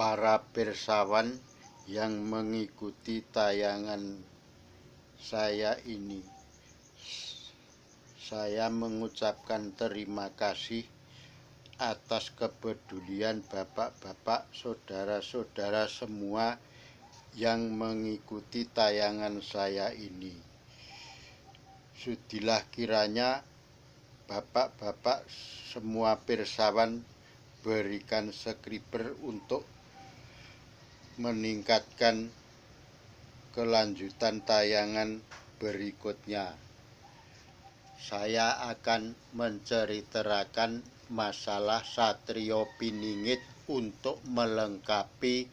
para pirsawan yang mengikuti tayangan saya ini. Saya mengucapkan terima kasih atas kepedulian bapak-bapak, saudara-saudara semua yang mengikuti tayangan saya ini. Sudilah kiranya bapak-bapak semua pirsawan berikan subscriber untuk meningkatkan kelanjutan tayangan berikutnya. Saya akan menceritakan masalah Satrio Piningit untuk melengkapi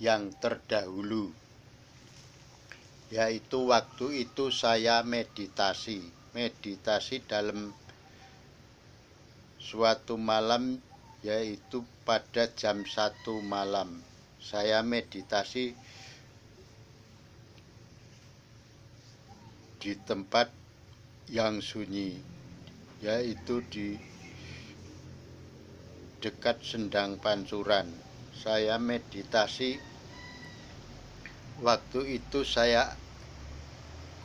yang terdahulu, yaitu waktu itu saya meditasi dalam suatu malam, yaitu pada jam 1 malam. Saya meditasi di tempat yang sunyi, yaitu di dekat Sendang Pancuran. Saya meditasi, waktu itu saya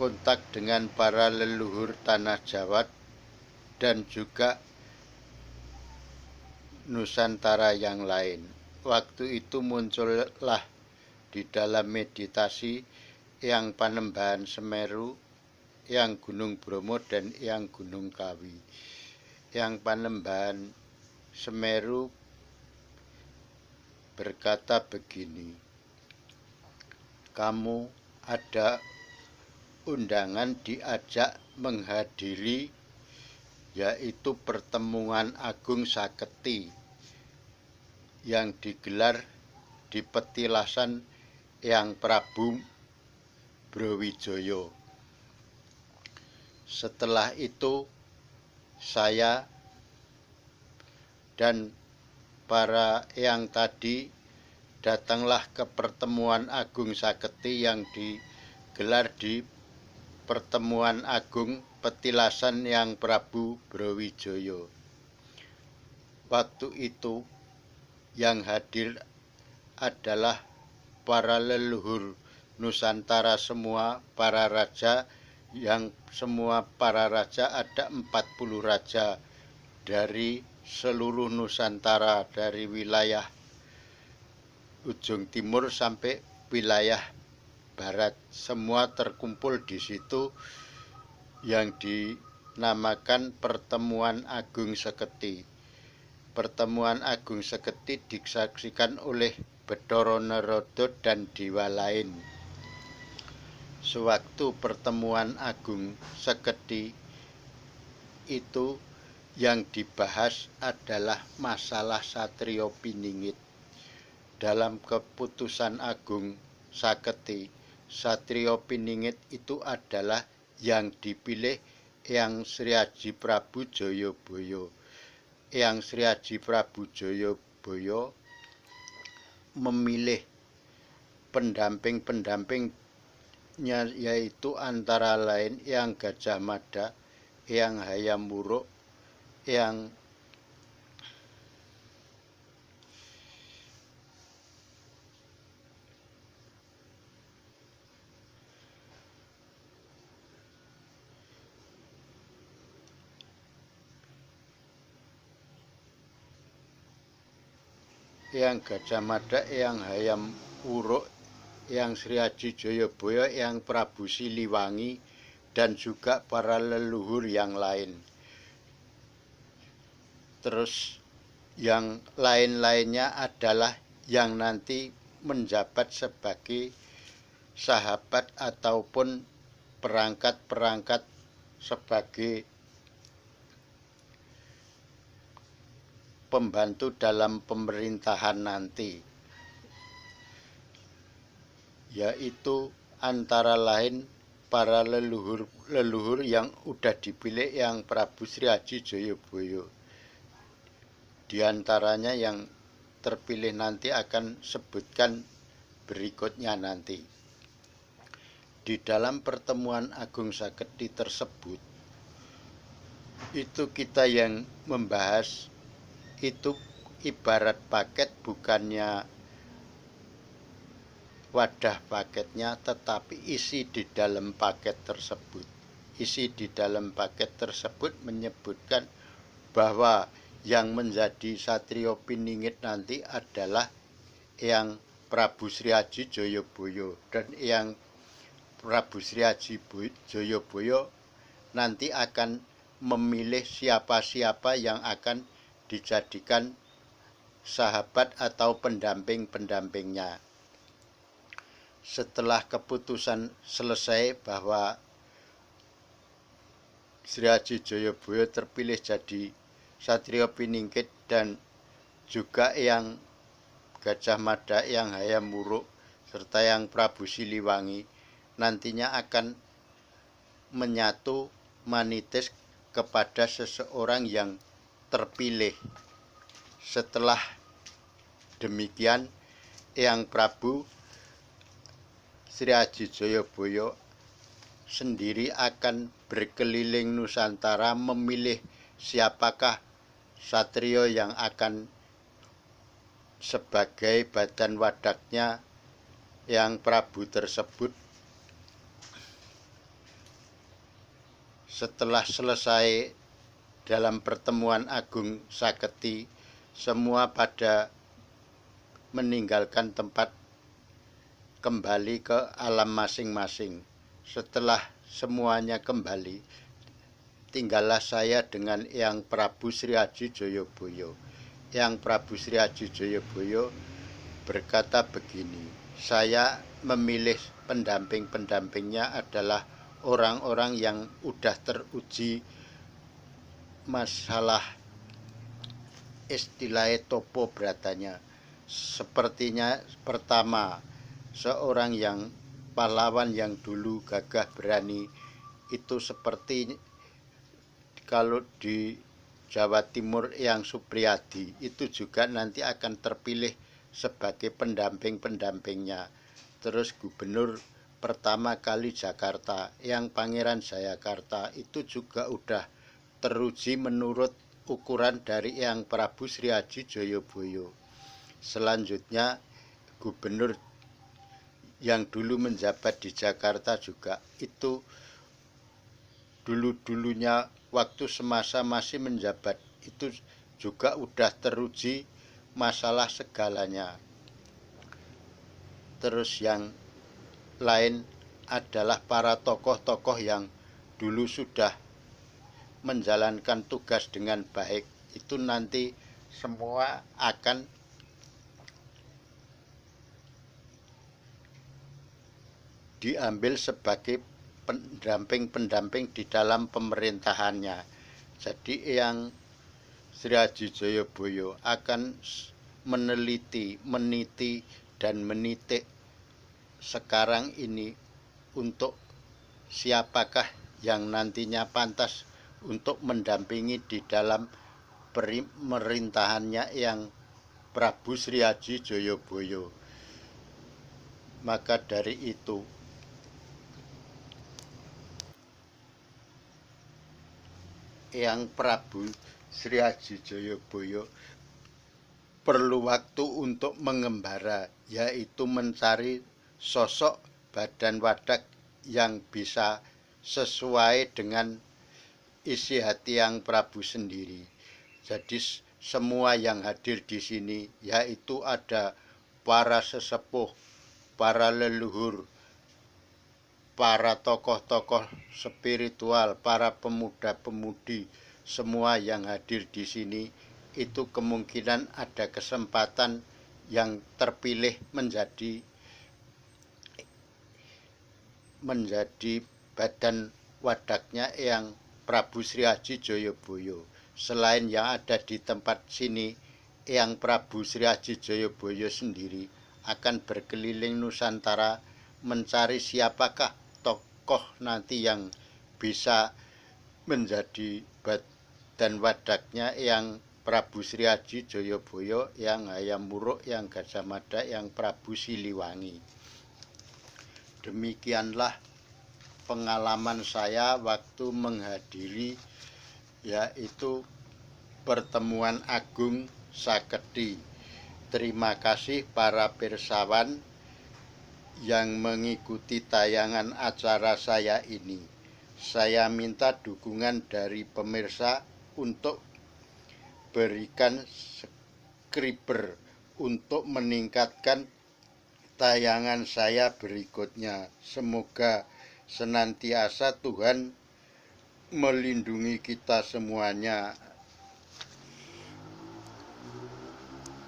kontak dengan para leluhur tanah Jawa dan juga Nusantara yang lain. Waktu itu muncullah di dalam meditasi yang Panembahan Semeru, yang Gunung Bromo, dan yang Gunung Kawi. Yang Panembahan Semeru berkata begini, kamu ada undangan diajak menghadiri, yaitu pertemuan Agung Saketi yang digelar di petilasan Eyang Prabu Brawijaya. Setelah itu saya dan para eyang tadi datanglah ke pertemuan Agung Saketi yang digelar di pertemuan Agung petilasan Eyang Prabu Brawijaya. Waktu itu yang hadir adalah para leluhur Nusantara semua, para raja, yang semua para raja, ada 40 raja dari seluruh Nusantara, dari wilayah ujung timur sampai wilayah barat, semua terkumpul di situ yang dinamakan Pertemuan Agung Seketi. Pertemuan Agung Seketi disaksikan oleh Bathara Narada dan dewa lain. Sewaktu pertemuan Agung Seketi itu yang dibahas adalah masalah Satrio Piningit. Dalam keputusan Agung Saketi, Satrio Piningit itu adalah yang dipilih Eyang Sri Aji Prabu Jayabaya. Eyang Sri Aji Prabu Jayabaya memilih pendamping-pendampingnya, yaitu antara lain Eyang Gajah Mada, Eyang Hayam Wuruk, Eyang Gajah Mada, Eyang Hayam Wuruk, Eyang Sri Aji Jayabaya, Eyang Prabu Siliwangi, dan juga para leluhur yang lain. Terus yang lain-lainnya adalah yang nanti menjabat sebagai sahabat ataupun perangkat-perangkat sebagai pembantu dalam pemerintahan nanti, yaitu antara lain para leluhur yang udah dipilih yang Prabu Sri Aji Jayabaya. Di antaranya yang terpilih nanti akan sebutkan berikutnya nanti. Di dalam pertemuan Agung Saketi tersebut, itu kita yang membahas itu ibarat paket, bukannya wadah paketnya, tetapi isi di dalam paket tersebut. Isi di dalam paket tersebut menyebutkan bahwa yang menjadi Satrio Piningit nanti adalah Eyang Prabu Sri Aji Jayabaya, dan Eyang Prabu Sri Aji Jayabaya nanti akan memilih siapa-siapa yang akan dijadikan sahabat atau pendamping-pendampingnya. Setelah keputusan selesai bahwa Sri Aji Jayabaya terpilih jadi Satrio Piningit dan juga Eyang Gajah Mada, Eyang Hayam Wuruk, serta Eyang Prabu Siliwangi nantinya akan menyatu manitis kepada seseorang yang terpilih. Setelah demikian, Eyang Prabu Sri Aji Jayabaya sendiri akan berkeliling Nusantara memilih siapakah satrio yang akan sebagai badan wadaknya Eyang Prabu tersebut. Setelah selesai dalam pertemuan agung Saketi, semua pada meninggalkan tempat kembali ke alam masing-masing. Setelah semuanya kembali, tinggallah saya dengan Eyang Prabu Sri Aji Jayabaya. Eyang Prabu Sri Aji Jayabaya berkata begini, saya memilih pendamping-pendampingnya adalah orang-orang yang udah teruji masalah istilahnya topo bratanya. Sepertinya pertama, seorang yang pahlawan yang dulu gagah berani, itu seperti kalau di Jawa Timur Eyang Supriyadi itu juga nanti akan terpilih sebagai pendamping-pendampingnya. Terus gubernur pertama kali Jakarta, Eyang Pangeran Jayakarta, itu juga udah teruji menurut ukuran dari Eyang Prabu Sri Aji Jayabaya. Selanjutnya gubernur yang dulu menjabat di Jakarta juga itu dulu-dulunya waktu semasa masih menjabat itu juga udah teruji masalah segalanya. Terus yang lain adalah para tokoh-tokoh yang dulu sudah menjalankan tugas dengan baik, itu nanti semua akan diambil sebagai pendamping-pendamping di dalam pemerintahannya. Jadi Eyang Sri Aji Jayabaya akan meneliti, meniti, dan menitik sekarang ini untuk siapakah yang nantinya pantas untuk mendampingi di dalam pemerintahannya Eyang Prabu Sri Aji Jayabaya. Maka dari itu Eyang Prabu Sri Aji Jayabaya perlu waktu untuk mengembara, yaitu mencari sosok badan wadak yang bisa sesuai dengan isi hati Eyang Prabu sendiri. Jadi semua yang hadir di sini yaitu ada para sesepuh, para leluhur, para tokoh-tokoh spiritual, para pemuda-pemudi, semua yang hadir di sini itu kemungkinan ada kesempatan yang terpilih menjadi badan wadaknya Eyang Prabu Sri Aji Jayabaya. Selain yang ada di tempat sini, Eyang Prabu Sri Aji Jayabaya sendiri akan berkeliling Nusantara mencari siapakah tokoh nanti yang bisa menjadi badan wadaknya Eyang Prabu Sri Aji Jayabaya, Eyang Hayam Wuruk, Eyang Gajah Mada, Eyang Prabu Siliwangi. Demikianlah pengalaman saya waktu menghadiri yaitu pertemuan agung Saketi. Terima kasih para pirsawan yang mengikuti tayangan acara saya ini. Saya minta dukungan dari pemirsa untuk berikan subscriber untuk meningkatkan tayangan saya berikutnya. Semoga senantiasa Tuhan melindungi kita semuanya.